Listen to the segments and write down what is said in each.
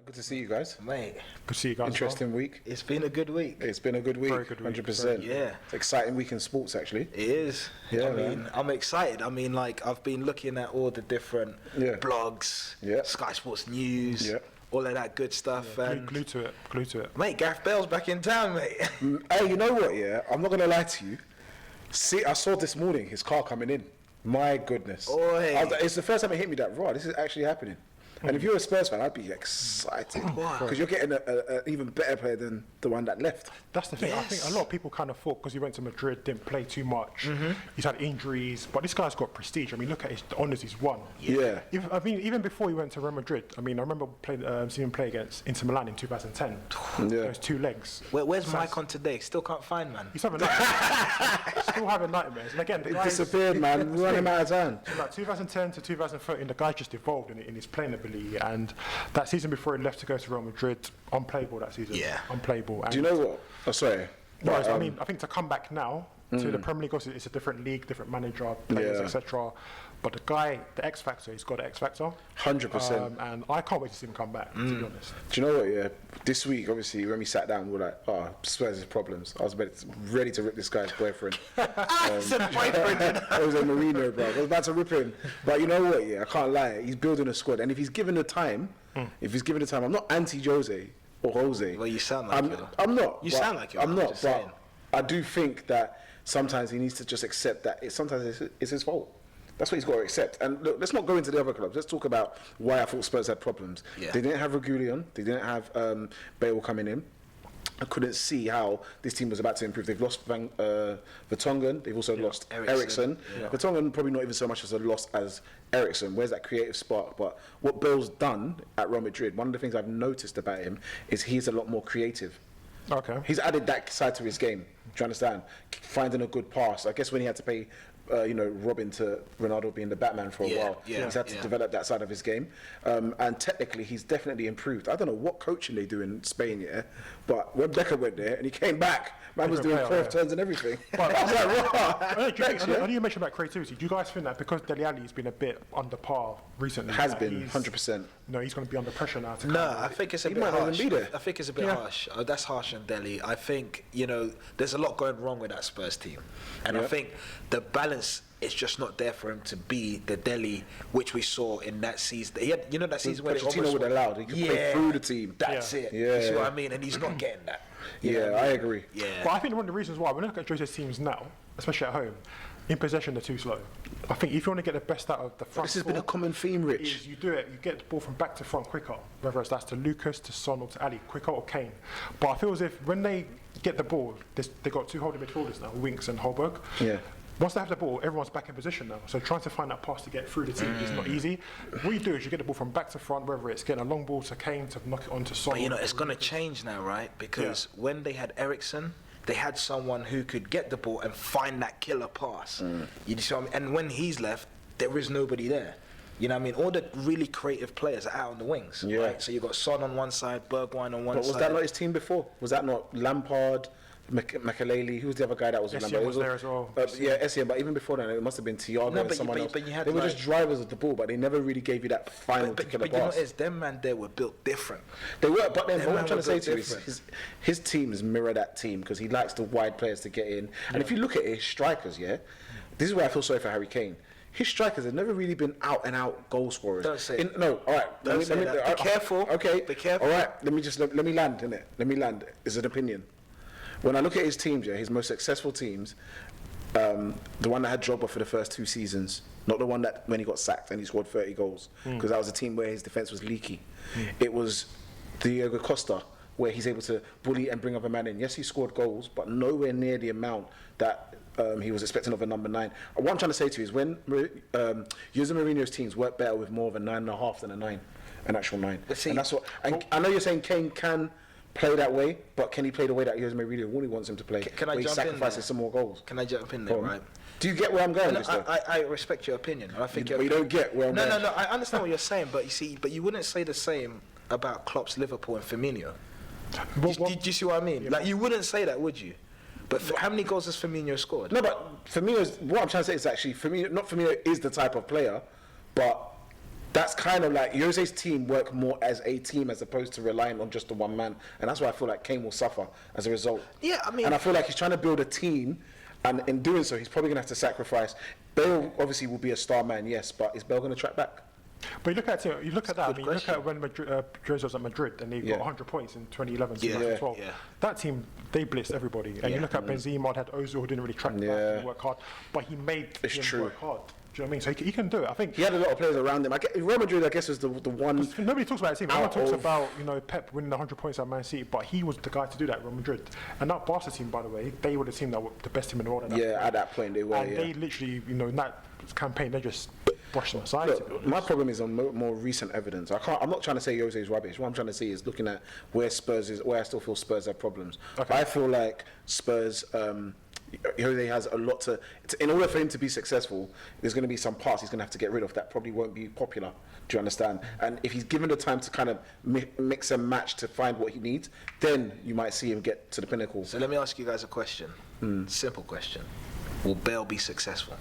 Good to see you guys. Mate, Good to see you guys. Interesting week. it's been a good week. It's been a good week. Very good week. 100%. Yeah. It's an exciting week in sports, actually. It is. Yeah, I mean, man. I'm excited. I mean, like, I've been looking at all the different blogs, Sky Sports News, all of that good stuff. And Glue to it. mate, Gareth Bale's back in town, mate. Hey, you know what, yeah? I'm not going to lie to you. See, I saw this morning his car coming in. My goodness. Oi. I was like, it's the first time it hit me that raw. This is actually happening. And if you're a Spurs fan, I'd be excited. Why? Because you're getting an even better player than the one that left. That's the thing. I Yes. think a lot of people kind of thought because he went to Madrid, didn't play too much. He's had injuries, but this guy's got prestige. I mean, look at the honours he's won. Yeah. Even before he went to Real Madrid, I mean, I remember seeing him play against Inter Milan in 2010. Those two legs. Where's Mike on today? Still can't find, man. He's having nightmares. Still having nightmares. And again, the It guy's disappeared, man. We run him out of time. So like 2010 to 2013, the guy just evolved in his playing ability. And that season before he left to go to Real Madrid, unplayable that season. Yeah. Unplayable. And Do you know what? Oh, sorry. Whereas, I mean, I think to come back now to the Premier League, obviously it's a different league, different manager, players, etc. But the guy, the X factor, he's got the X factor. 100%. And I can't wait to see him come back. To be honest. Do you know what, yeah? This week, obviously, when we sat down, we were like, oh, Spurs' problems. I was ready to rip this guy's boyfriend. Said boyfriend. Jose Mourinho, bro. I was about to rip him. But you know what, yeah? I can't lie. He's building a squad. And if he's given the time, I'm not anti-Jose or Jose. Well, you sound like you are. I'm not. You but sound like you are, I'm I'm not, just but saying. I do think that sometimes he needs to just accept that sometimes it's his fault. That's what he's got to accept. And look, let's not go into the other clubs. Let's talk about why I thought Spurs had problems. Yeah. They didn't have Reguilón. They didn't have Bale coming in. I couldn't see how this team was about to improve. They've lost Vertonghen. They've also lost Eriksen. Yeah. Vertonghen probably not even so much as a loss as Eriksen. Where's that creative spark? But what Bale's done at Real Madrid, one of the things I've noticed about him is he's a lot more creative. Okay. He's added that side to his game. Do you understand? Finding a good pass. I guess when he had to pay, Robin to Ronaldo being the Batman for a while, he's had to develop that side of his game. And technically, he's definitely improved. I don't know what coaching they do in Spain, but when Beckham went there and he came back, man was doing curve turns and everything. But I was like, raw. I know you mentioned about creativity. Do you guys think that because Dele Alli's been a bit under par recently? Has that been, he's- 100%. No, he's going to be under pressure now. To No, come I think it's a He bit might not even harsh. be there. I think it's a bit harsh. That's harsh on Delhi. I think, there's a lot going wrong with that Spurs team. And I think the balance is just not there for him to be the Delhi which we saw in that season. He had, that season where Pochettino would allow. He could play through the team. That's it. You see what I mean? And he's not getting that. You know what I mean? agree. Yeah. But I think one of the reasons why, when I look at Jose's teams now, especially at home, in possession they're too slow. I think if you want to get the best out of the front This has been a common theme, Rich. is you do it, you get the ball from back to front quicker, whether it's that's to Lucas, to Son or to Ali, quicker or Kane. But I feel as if when they get the ball, they've got two holding midfielders now, Winks and Højbjerg. Yeah. Once they have the ball, everyone's back in position now. So trying to find that pass to get through the team is not easy. What you do is you get the ball from back to front, whether it's getting a long ball to Kane to knock it onto Son. But it's going to change now, right? Because when they had Eriksen, they had someone who could get the ball and find that killer pass. You see what I mean? And when he's left, there is nobody there. You know what I mean? All the really creative players are out on the wings. Yeah. Right? So you've got Son on one side, Bergwijn on one But side. was that not his team before? Was that not Lampard, Makelele? Who was the other guy that was with Essien Lampard? was there as well. Essien, but even before that, it must have been Thiago No, and but someone you- else. but you had they were like- just drivers of the ball, but they never really gave you that final But killer you know pass. what it is? Them man there were built different. They were, but then Them what man I'm trying were to say built to you is different. his teams mirror that team because he likes the wide players to get in. And if you look at his strikers, this is where I feel sorry for Harry Kane. His strikers have never really been out and out goal scorers. Don't say that. No, all right. Don't say that. Be careful. Okay. Be careful. All right. Let me land, innit? Let me land. It's an opinion. When I look at his teams, his most successful teams, the one that had Drogba for the first 2 seasons, not the one that when he got sacked and he scored 30 goals, because that was a team where his defense was leaky. It was Diego Costa, where he's able to bully and bring up a man in. Yes, he scored goals, but nowhere near the amount that he was expecting of a number 9. What I'm trying to say to you is when Jose Mourinho's teams work better with more of a 9.5 than a 9, an actual 9. See, and that's what. And I know you're saying Kane can play that way, but can he play the way that Jose Mourinho really wants him to play? Can I where he jump in sacrifices there? some more goals? Can I jump in there, right? Do you get where I'm going? No, with this, though? I respect your opinion. I think But you don't get where I'm going. No. I understand what you're saying, but you wouldn't say the same about Klopp's Liverpool and Firmino. Do you see what I mean? Like you wouldn't say that, would you? But how many goals has Firmino scored? No, but Firmino's, what I'm trying to say is actually Firmino is the type of player, but that's kind of like Jose's team work more as a team as opposed to relying on just the one man, and that's why I feel like Kane will suffer as a result. Yeah, I mean, and I feel like he's trying to build a team, and in doing so, he's probably going to have to sacrifice. Bale obviously will be a star man, yes, but is Bale going to track back? But you look at it, you look at that. I mean, you look question. at when Jose was at Madrid and he got 100 points in 2011, Yeah. 2012. Yeah. That team, they blitzed everybody. And you look at Benzema, had Ozil who didn't really track back and work hard, but he made him work hard. Do you know what I mean? So he can do it. I think He had a lot of players around him. Real Madrid, I guess, was the one. nobody talks about his team. Everyone talks about Pep winning 100 points at Man City, but he was the guy to do that at Real Madrid. And that Barca team, by the way, they were the team that were the best team in the world. At that point they were. And they literally, in that campaign, they just brushed them aside. Look, to be honest. my problem is on more recent evidence. I'm not trying to say Jose is rubbish. What I'm trying to say is looking at where Spurs is, where I still feel Spurs have problems. Okay. I feel like Spurs. Jose has a lot to. In order for him to be successful, there's going to be some parts he's going to have to get rid of that probably won't be popular. Do you understand? And if he's given the time to kind of mix and match to find what he needs, then you might see him get to the pinnacle. So let me ask you guys a question. Simple question. Will Bale be successful?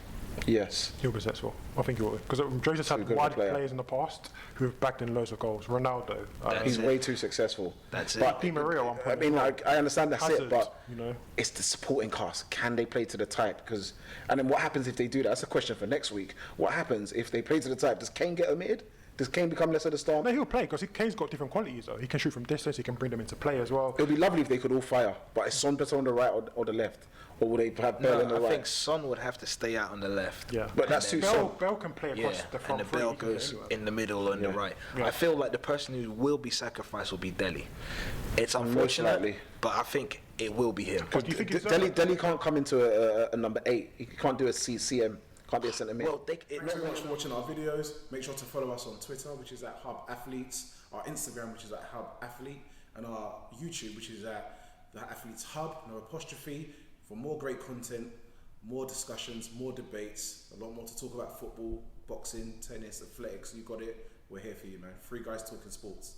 Yes. He'll be successful. I think he will. Because Jose's had good wide player. players in the past who have backed in loads of goals. Ronaldo. He's way too successful. That's But Di Maria at one point. I mean, I understand that's Hazard, it, but you know. it's the supporting cast. Can they play to the type? And then what happens if they do that? That's a question for next week. What happens if they play to the type? Does Kane get omitted? Does Kane become less of the star? No, he'll play because Kane's got different qualities though. He can shoot from distance, he can bring them into play as well. It would be lovely if they could all fire, but is Son better on the right or the left? Or would they have Bale on the I right? think Son would have to stay out on the left. Yeah. But that's too Bale, Son. Bale can play across the front and the three. Bale he can play goes anywhere. in the middle or on the right. Yeah. I feel like the person who will be sacrificed will be Dele. It's unfortunate, likely. but I think it will be him. But do you think it's Dele can't come into a number 8. He can't do a CM. Can't be a centre mid. Well, Thanks very much for watching our videos. Make sure to follow us on Twitter, which is at Hub Athletes, our Instagram, which is at Hub Athlete, and our YouTube, which is at The Athletes Hub, no apostrophe, for more great content, more discussions, more debates, a lot more to talk about football, boxing, tennis, athletics. You got it. We're here for you, man. 3 guys talking sports.